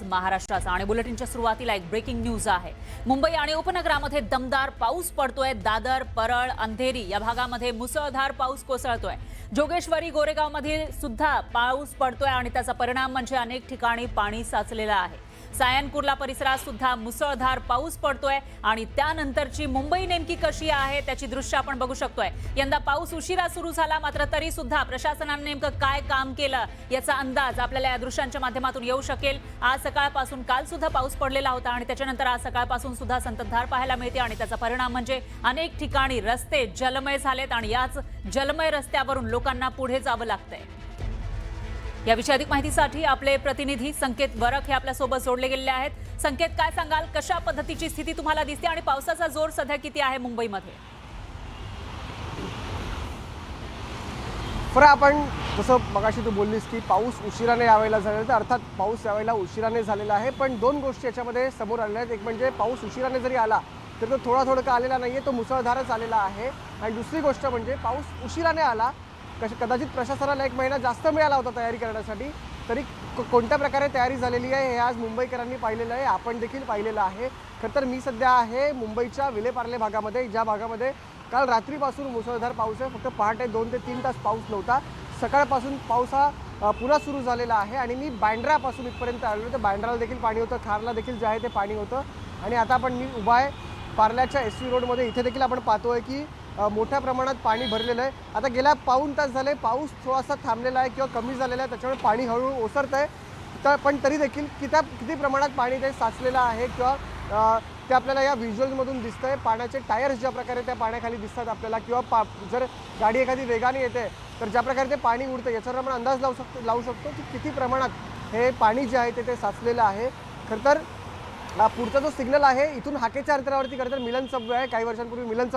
महाराष्ट्राचा आणि बुलेटिनच्या सुरुवातीला एक ब्रेकिंग न्यूज आहे। मुंबई आणि उपनगरामध्ये दमदार पाऊस पडतोय। दादर, परळ, अंधेरी या भागामध्ये मुसळधार पाऊस कोसळतोय। जोगेश्वरी, गोरेगावमध्ये सुद्धा पाऊस पडतोय आणि त्याचा परिणाम म्हणजे अनेक ठिकाणी पाणी साचलेलं आहे। सायन कुर्ला परिसरात सुद्धा मुसळधार पाऊस पडतोय आणि त्यानंतरची मुंबई नेमकी कशी आहे त्याची दृश्य आपण बघू शकतोय। यंदा पाऊस उशिरा सुरू झाला, मात्र तरी सुद्धा प्रशासनाने नेमकं काय काम केलं याचा अंदाज आपल्याला या दृश्यांच्या माध्यमातून येऊ शकेल। आज सकाळपासून काल सुद्धा पाऊस पडलेला होता आणि त्याच्यानंतर आज सकाळपासून सुद्धा संततधार पाहायला मिळते आणि त्याचा परिणाम म्हणजे अनेक ठिकाणी रस्ते जलमय झालेत आणि याच जलमय रस्त्यावरून लोकांना पुढे जावं लागतंय। याविषयी अधिक माहितीसाठी आपले प्रतिनिधी संकेत वरख हे आपल्या सोबत जोडले गेलेले आहेत। संकेत, काय सांगाल, कशा पद्धतीची स्थिती तुम्हाला दिसते आणि पावसाचा जोर सध्या किती आहे मुंबईमध्ये? आपण जसं मगाशी तू बोललीस की पाऊस उशिराने यावेळेला झालेला, तर अर्थात पाऊस यावेळेला उशिराने झालेला आहे, पण दोन गोष्टी याच्यामध्ये समोर आलेल्या आहेत। एक म्हणजे पाऊस उशिराने जरी आला तर तो थोडा का आलेला नाहीये, तो मुसळधारच आलेला आहे। आणि दुसरी गोष्ट म्हणजे पाऊस उशिराने आला, कदाचित प्रशासनाला 1 महिना जास्त मिळाला होता तयारी करण्यासाठी, तरी कोणत्या प्रकारे तयारी झालेली आहे हे आज मुंबईकरांनी पाहिलेलं आहे, आपण देखील पाहिलेलं आहे। खरं तर मी सध्या आहे मुंबईच्या विलेपार्ले भागामध्ये, ज्या भागामध्ये काल रात्रीपासून मुसळधार पाऊस आहे। फक्त पहाटे 2 ते 3 तास पाऊस नव्हता, सकाळपासून पाऊस हा पुन्हा सुरू झालेला आहे। आणि मी बँड्रापासून इथपर्यंत आलो तर बँड्राला देखील पाणी होतं, खारला देखील जे आहे ते पाणी होतं। आणि आता मी उभा आहे पार्ल्याच्या SV रोडमध्ये, इथे देखील आपण पाहतोय की मोठ्या प्रमाणात पाणी भरलेलं आहे। आता गेल्या पाऊण तास झाले पाऊस थोडासा थांबलेला आहे किंवा कमी झालेला आहे, त्याच्यामुळे पाणी हळूहळू ओसरत आहे। तर पण तरी देखील किती प्रमाणात पाणी ते साचलेलं आहे किंवा ते आपल्याला या व्हिज्युअल्समधून दिसतंय। पाण्याचे टायर्स ज्या प्रकारे त्या पाण्याखाली दिसतात आपल्याला, किंवा जर गाडी एखादी वेगाने येते तर ज्या प्रकारे ते पाणी उडतं याच्यावर आपण अंदाज लावू शकतो की किती प्रमाणात हे पाणी जे आहे ते साचलेलं आहे। खरं तर पुढचा जो सिग्नल आहे इथून हाकेच्या अंतरावरती खरं तर मिलन सबवे आहे। काही वर्षांपूर्वी मिलन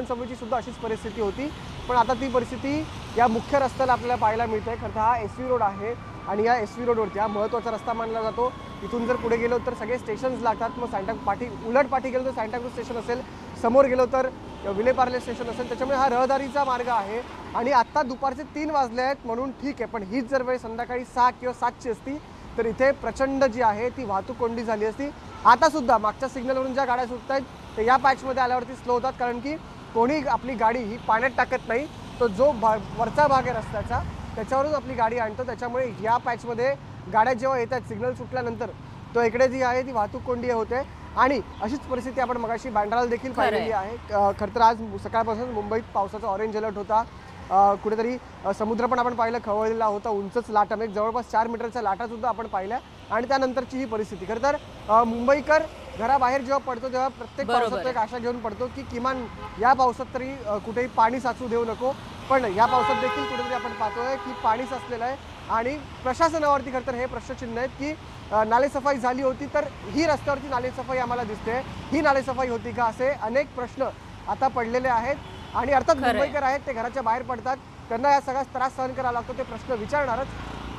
सबवेची सुद्धा अशीच परिस्थिती होती, पण आता ती परिस्थिती या मुख्य रस्त्याला आपल्याला पाहायला मिळते। खरं तर हा SV रोड आहे आणि या SV रोडवरती हा महत्त्वाचा रस्ता मानला जातो। इथून जर पुढे गेलो तर सगळे स्टेशन्स लागतात। मग उलट पाठी गेलो तर सांताक्रूझ स्टेशन असेल, समोर गेलो तर विलेपार्ले स्टेशन असेल, त्याच्यामुळे हा रहदारीचा मार्ग आहे। आणि आत्ता दुपारचे 3 वाजले आहेत म्हणून ठीक आहे, पण हीच जर वेळ संध्याकाळी 6 किंवा 7ची असती तर इथे प्रचंड जी आहे ती वाहतूक कोंडी झाली असती। आता सुद्धा मागच्या सिग्नलवरून ज्या गाड्या सुटत आहेत ते या पॅचमध्ये आल्यावरती स्लो होतात, कारण की कोणी आपली गाडी ही पाण्यात टाकत नाही, तो जो वरचा भाग आहे रस्त्याचा त्याच्यावरून आपली गाडी आणतो। त्याच्यामुळे या पॅचमध्ये गाड्या जेव्हा येतात सिग्नल सुटल्यानंतर तो इकडे जी आहे ती वाहतूक कोंडी होते। आणि अशीच परिस्थिती आपण मगाशी बँड्राला देखील पाहिलेली आहे। खरं तर आज सकाळपासून मुंबईत पावसाचा ऑरेंज अलर्ट होता। कुठेतरी समुद्र पण आपण पाहिलं खवळलेला होता, उंचच लाटा, म्हणजे जवळपास 4 मीटरच्या लाटासुद्धा आपण पाहिल्या। आणि त्यानंतरची ही परिस्थिती, खरं तर मुंबईकर घराबाहेर जेव्हा पडतो तेव्हा प्रत्येक पावसात एक आशा घेऊन पडतो की किमान या पावसात तरी कुठेही पाणी साचू देऊ नको, पण या पावसात देखील कुठेतरी आपण पाहतोय की पाणी साचलेलं आहे। आणि प्रशासनावरती खरं तर हे प्रश्नचिन्ह आहेत की नालेसफाई झाली होती तर ही रस्त्यावरती नालेसफाई आम्हाला दिसते, ही नालेसफाई होती का, असे अनेक प्रश्न आता पडलेले आहेत। आणि अर्थात मुंबईकर आहेत ते घराच्या बाहेर पडतात, त्यांना या सगळा त्रास सहन करावा लागतो, ते प्रश्न विचारणारच।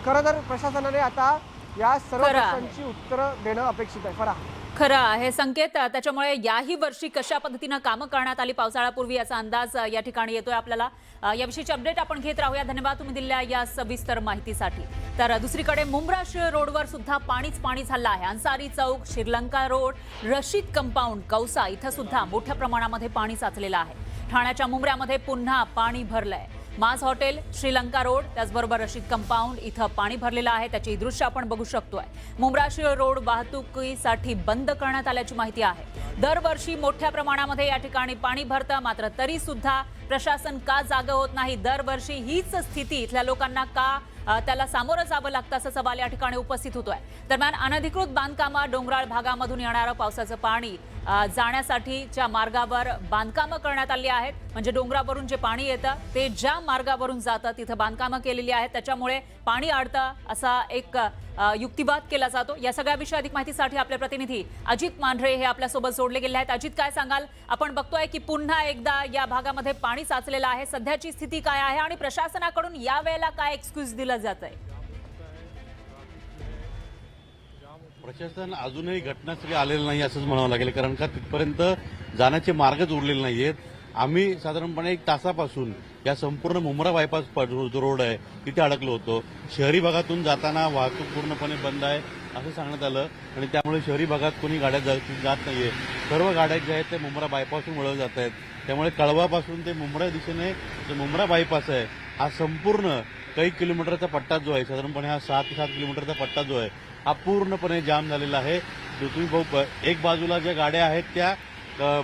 खरं तर प्रशासनाने आता या सर्व प्रश्नांची उत्तरं देणं अपेक्षित आहे। खरं आहे संकेत, त्याच्यामुळे याही वर्षी कशा पद्धतीनं कामं करण्यात आली पावसाळ्यापूर्वी याचा अंदाज या ठिकाणी येतोय आपल्याला। याविषयीची अपडेट आपण घेत राहूया। धन्यवाद तुम्ही दिलेल्या या सविस्तर माहितीसाठी। तर दुसरीकडे मुंब्रा रोडवर सुद्धा पाणीच पाणी झालं आहे। अन्सारी चौक, श्रीलंका रोड, रशीद कंपाऊंड, कौसा इथं सुद्धा मोठ्या प्रमाणामध्ये पाणी साचलेलं आहे। ठाण्याच्या मुंब्र्यामध्ये पुन्हा पाणी भरलंय। माज हॉटेल, श्रीलंका रोड, त्याचबरोबर रशीद कंपाऊंड इथं पाणी भरलेलं आहे, त्याची दृश्य आपण बघू शकतोय। मुंब्रा रोड वाहतुकीसाठी बंद करण्यात आल्याची माहिती आहे। दरवर्षी मोठ्या प्रमाणामध्ये या ठिकाणी पाणी भरतं, मात्र तरी सुद्धा प्रशासन का जागं होत नाही? दरवर्षी हीच स्थिती इथल्या लोकांना का त्याला सामोरं जावं लागतं असा सवाल या ठिकाणी उपस्थित होतोय। दरम्यान अनधिकृत बांधकामं, डोंगराळ भागामधून येणारं पावसाचं पाणी जाण्यासाठीच्या मार्गावर बांधकामं करण्यात आली आहेत, म्हणजे डोंगरावरून जे पाणी येतं ते ज्या मार्गावरून जातं तिथं बांधकामं केलेली आहेत, त्याच्यामुळे पाणी अडतं असा एक युक्तिवाद केला जातो। या सगळ्याविषयी अधिक माहितीसाठी आपले प्रतिनिधी अजित मांढरे हे आपल्यासोबत जोडले गेले आहेत। अजित, काय सांगाल? आपण बघतोय की पुन्हा एकदा या भागामध्ये पाणी साचलेलं आहे, सध्याची स्थिती काय आहे आणि प्रशासनाकडून या वेळेला काय एक्सक्यूज दिलं जात आहे? प्रशासन अजूनही घटनास्थळी आलेलं नाही असंच म्हणावं लागेल, कारण का तिथपर्यंत जाण्याचे मार्गच उरलेले नाहीयेत। आम्ही साधारणपणे 1 तासापासून या संपूर्ण मुंब्रा बायपास रोड आहे तिथे अडकलो होतो। शहरी भागातून जाताना वाहतूक पूर्णपणे बंद आहे। असं सांगण्यात आलं आणि त्यामुळे शहरी भागात कोणी गाड्या जात नाहीये. सर्व गाड्या ज्या आहेत त्या मुंब्रा बायपासून वळवल्या जात आहेत. त्यामुळे कळवापासून ते मुंब्रा दिशेने जो मुंब्रा बायपास आहे हा संपूर्ण काही किलोमीटरचा पट्टा जो आहे, साधारणपणे हा 6 ते 7 किलोमीटरचा पट्टा जो आहे हा पूर्णपणे जाम झालेला आहे. तुम्ही एक बाजूला ज्या गाड्या आहेत त्या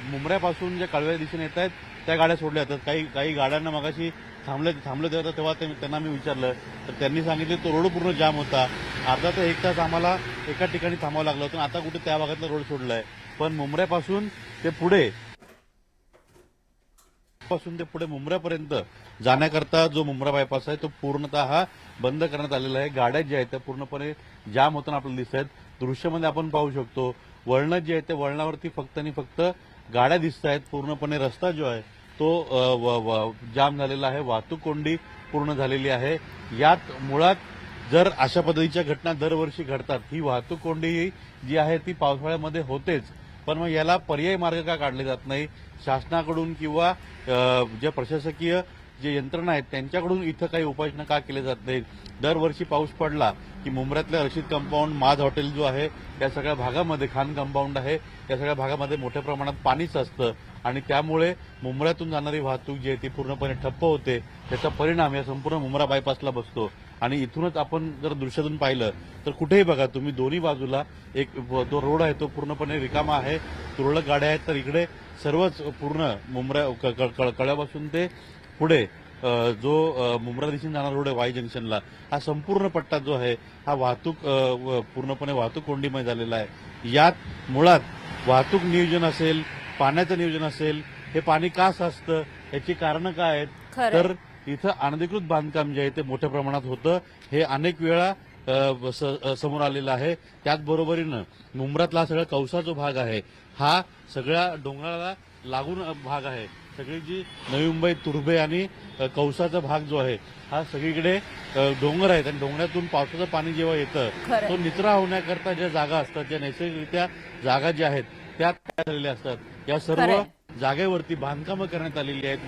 मुंब्र्यापासून ज्या कळव्या दिशेने येत आहेत त्या गाड्या सोडल्या जातात. काही गाड्यांना मगाशी थांबले तेव्हा त्यांना मी विचारलं तर त्यांनी सांगितले तो रोड पूर्ण जाम होता. अर्धा ते 1 तास आम्हाला एका ठिकाणी थांबावं लागलं होतं. आता कुठे त्या भागातला रोड सोडलाय, पण मुंब्र्यापासून ते पुढे मुंब्र्यापर्यंत जाण्याकरता जो मुंब्रा बायपास आहे तो पूर्णतः बंद करण्यात आलेला आहे. गाड्या ज्या आहेत त्या पूर्णपणे जाम होताना आपल्याला दिसत आहेत. दृश्यामध्ये आपण पाहू शकतो वळणं जे आहेत त्या वळणावरती फक्त आणि फक्त गाड्या दिसत आहेत. पूर्णपणे रस्ता जो आहे तो जाम झालेला आहे. वाहतूक कोंडी पूर्ण झालेली आहे. यात मुळात जर अशा पद्धतीच्या घटना दरवर्षी घडतात, ही वाहतूक कोंडी जी आहे ती पावसाळ्यामध्ये होतेच, पण मग याला पर्यायी मार्ग का काढले जात नाही शासनाकडून किंवा ज्या प्रशासकीय जे यंत्रणा आहेत त्यांच्याकडून इथं काही उपाययोजना का केल्या जात नाहीत. दरवर्षी पाऊस पडला की मुंब्र्यातल्या रशीद कंपाऊंड, माज हॉटेल जो आहे या सगळ्या भागामध्ये, खान कंपाऊंड आहे या सगळ्या भागामध्ये मोठ्या प्रमाणात पाणीच असतं आणि त्यामुळे मुंब्र्यातून जाणारी वाहतूक जी आहे ती पूर्णपणे ठप्प होते. त्याचा परिणाम या संपूर्ण मुंब्रा बायपासला बसतो आणि इथूनच आपण जर दृश्यातून पाहिलं तर कुठेही बघा तुम्ही दोन्ही बाजूला एक तो रोड आहे तो पूर्णपणे रिकामा आहे. तुरळक गाड्या आहेत तर इकडे सर्वच पूर्ण मुंब्रा कळ्यापासून ते पुढे जो मुंब्रा दिशेने जाणारा रोड आहे वाई जंक्शनला, हा संपूर्ण पट्टा जो आहे हा वाहतूक पूर्णपणे वाहतूक कोंडीमय झालेला आहे. यात मुळात वाहतूक नियोजन असेल, पाण्याचं नियोजन असेल, हे पाणी का साचतं याची कारणं काय आहेत, तर इथं अनधिकृत बांधकाम जे आहे ते मोठ्या प्रमाणात होतं. हे अनेक वेळा समोर आलेलं आहे. त्याचबरोबरीनं मुंब्र्यातला हा सगळा कौसा जो भाग आहे हा सगळ्या डोंगराला लागून भाग आहे. सगळी जी नवी मुंबई, तुर्भे आणि कौसाचा भाग जो आहे हा सगळीकडे डोंगर आहेत आणि डोंगरातून पावसाचं पाणी जेव्हा येतं तो निचरा होण्याकरता ज्या जागा असतात, ज्या नैसर्गिकरित्या जागा ज्या आहेत त्या तयार झालेल्या असतात. या सर्व जागेवरती बांधकामं करण्यात आलेली आहेत.